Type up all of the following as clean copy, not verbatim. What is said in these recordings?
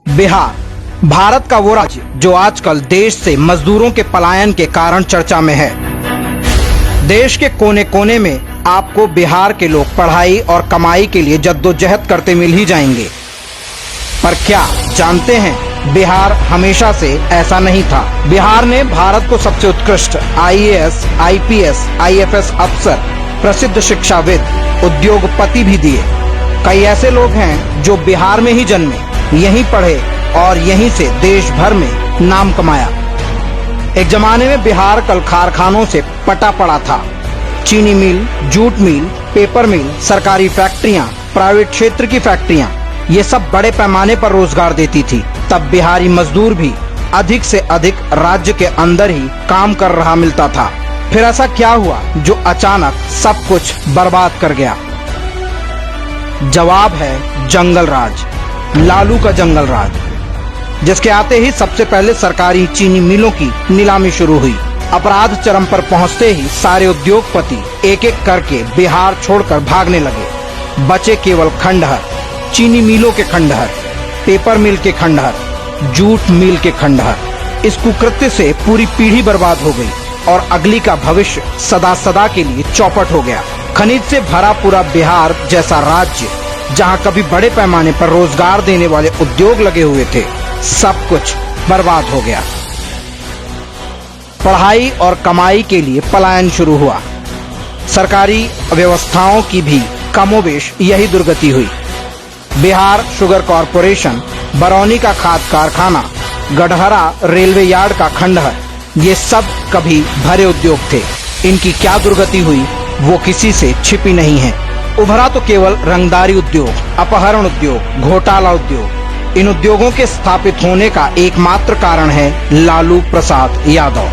बिहार भारत का वो राज्य जो आजकल देश से मजदूरों के पलायन के कारण चर्चा में है। देश के कोने कोने में आपको बिहार के लोग पढ़ाई और कमाई के लिए जद्दोजहद करते मिल ही जाएंगे। पर क्या जानते हैं, बिहार हमेशा से ऐसा नहीं था। बिहार ने भारत को सबसे उत्कृष्ट आईएएस, आईपीएस, आईएफएस अफसर, प्रसिद्ध शिक्षाविद, उद्योगपति भी दिए। कई ऐसे लोग हैं जो बिहार में ही जन्मे, यहीं पढ़े और यहीं से देश भर में नाम कमाया। एक जमाने में बिहार कल कारखानों से पटा पड़ा था। चीनी मिल, जूट मिल, पेपर मिल, सरकारी फैक्ट्रियां, प्राइवेट क्षेत्र की फैक्ट्रियां, ये सब बड़े पैमाने पर रोजगार देती थी। तब बिहारी मजदूर भी अधिक से अधिक राज्य के अंदर ही काम कर रहा मिलता था। फिर ऐसा क्या हुआ जो अचानक सब कुछ बर्बाद कर गया? जवाब है जंगल राज, लालू का जंगल राज, जिसके आते ही सबसे पहले सरकारी चीनी मिलों की नीलामी शुरू हुई। अपराध चरम पर पहुंचते ही सारे उद्योगपति एक एक करके बिहार छोड़कर भागने लगे। बचे केवल खंडहर, चीनी मिलों के खंडहर, पेपर मिल के खंडहर, जूट मिल के खंडहर। इस कुकृत्य से पूरी पीढ़ी बर्बाद हो गई और अगली का भविष्य सदा सदा के लिए चौपट हो गया। खनिज से भरा पूरा बिहार जैसा राज्य, जहां कभी बड़े पैमाने पर रोजगार देने वाले उद्योग लगे हुए थे, सब कुछ बर्बाद हो गया। पढ़ाई और कमाई के लिए पलायन शुरू हुआ। सरकारी व्यवस्थाओं की भी कमोबेश यही दुर्गति हुई। बिहार शुगर कॉरपोरेशन, बरौनी का खाद कारखाना, गढ़हरा रेलवे यार्ड का खंडहर, ये सब कभी भरे उद्योग थे। इनकी क्या दुर्गति हुई वो किसी से छिपी नहीं है। उभरा तो केवल रंगदारी उद्योग, अपहरण उद्योग, घोटाला उद्योग। इन उद्योगों के स्थापित होने का एकमात्र कारण है लालू प्रसाद यादव।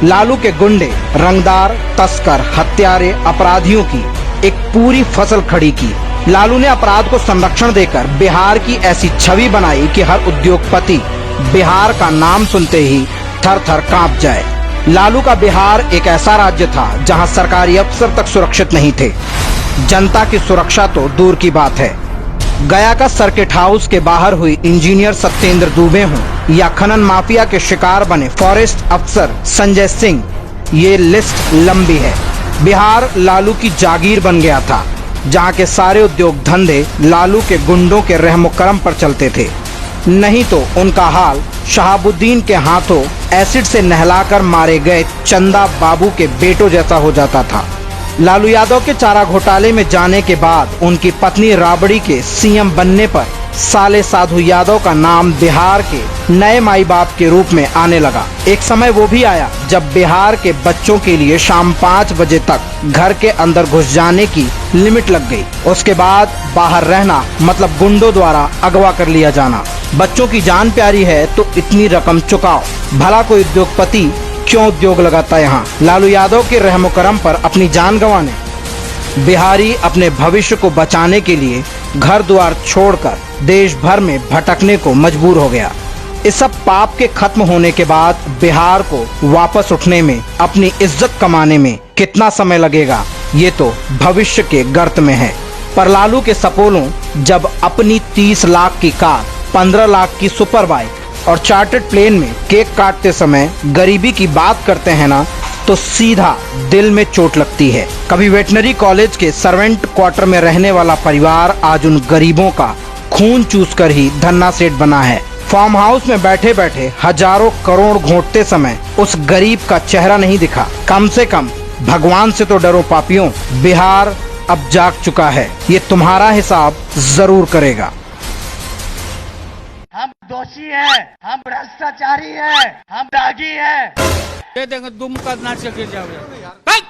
लालू के गुंडे, रंगदार, तस्कर, हत्यारे, अपराधियों की एक पूरी फसल खड़ी की। लालू ने अपराध को संरक्षण देकर बिहार की ऐसी छवि बनाई कि हर उद्योगपति बिहार का नाम सुनते ही थर थर कांप जाए। लालू का बिहार एक ऐसा राज्य था जहां सरकारी अफसर तक सुरक्षित नहीं थे। जनता की सुरक्षा तो दूर की बात है। गया का सर्किट हाउस के बाहर हुई इंजीनियर सत्येंद्र दुबे हों या खनन माफिया के शिकार बने फॉरेस्ट अफसर संजय सिंह, ये लिस्ट लंबी है। बिहार लालू की जागीर बन गया था, जहां के सारे उद्योग धंधे लालू के गुंडों के रहमो करम पर चलते थे। नहीं तो उनका हाल शहाबुद्दीन के हाथों एसिड से नहलाकर मारे गए चंदा बाबू के बेटों जैसा हो जाता था। लालू यादव के चारा घोटाले में जाने के बाद उनकी पत्नी राबड़ी के सीएम बनने पर साले साधु यादव का नाम बिहार के नए माई बाप के रूप में आने लगा। एक समय वो भी आया जब बिहार के बच्चों के लिए शाम 5 बजे तक घर के अंदर घुस जाने की लिमिट लग गई। उसके बाद बाहर रहना मतलब गुंडों द्वारा अगवा कर लिया जाना। बच्चों की जान प्यारी है तो इतनी रकम चुकाओ। भला कोई उद्योगपति क्यों उद्योग लगाता यहाँ? लालू यादव के रहमो करम पर अपनी जान गंवाने बिहारी अपने भविष्य को बचाने के लिए घर द्वार छोड़कर देश भर में भटकने को मजबूर हो गया। इस सब पाप के खत्म होने के बाद बिहार को वापस उठने में, अपनी इज्जत कमाने में कितना समय लगेगा ये तो भविष्य के गर्त में है। पर लालू के सपोलों जब अपनी 30 लाख की कार, 15 लाख की सुपर बाइक और चार्टर्ड प्लेन में केक काटते समय गरीबी की बात करते हैं ना, तो सीधा दिल में चोट लगती है। कभी वेटनरी कॉलेज के सर्वेंट क्वार्टर में रहने वाला परिवार आज उन गरीबों का खून चूसकर ही धन्ना सेठ बना है। फार्म हाउस में बैठे बैठे हजारों करोड़ घोंटते समय उस गरीब का चेहरा नहीं दिखा। कम से कम भगवान से तो डरो पापियों, बिहार अब जाग चुका है। ये तुम्हारा हिसाब जरूर करेगा। हम दोषी हैं, हम भ्रष्टाचारी हैं, हम दागी हैं। दे देंगे, तुम का नाच के गिर जाओगे।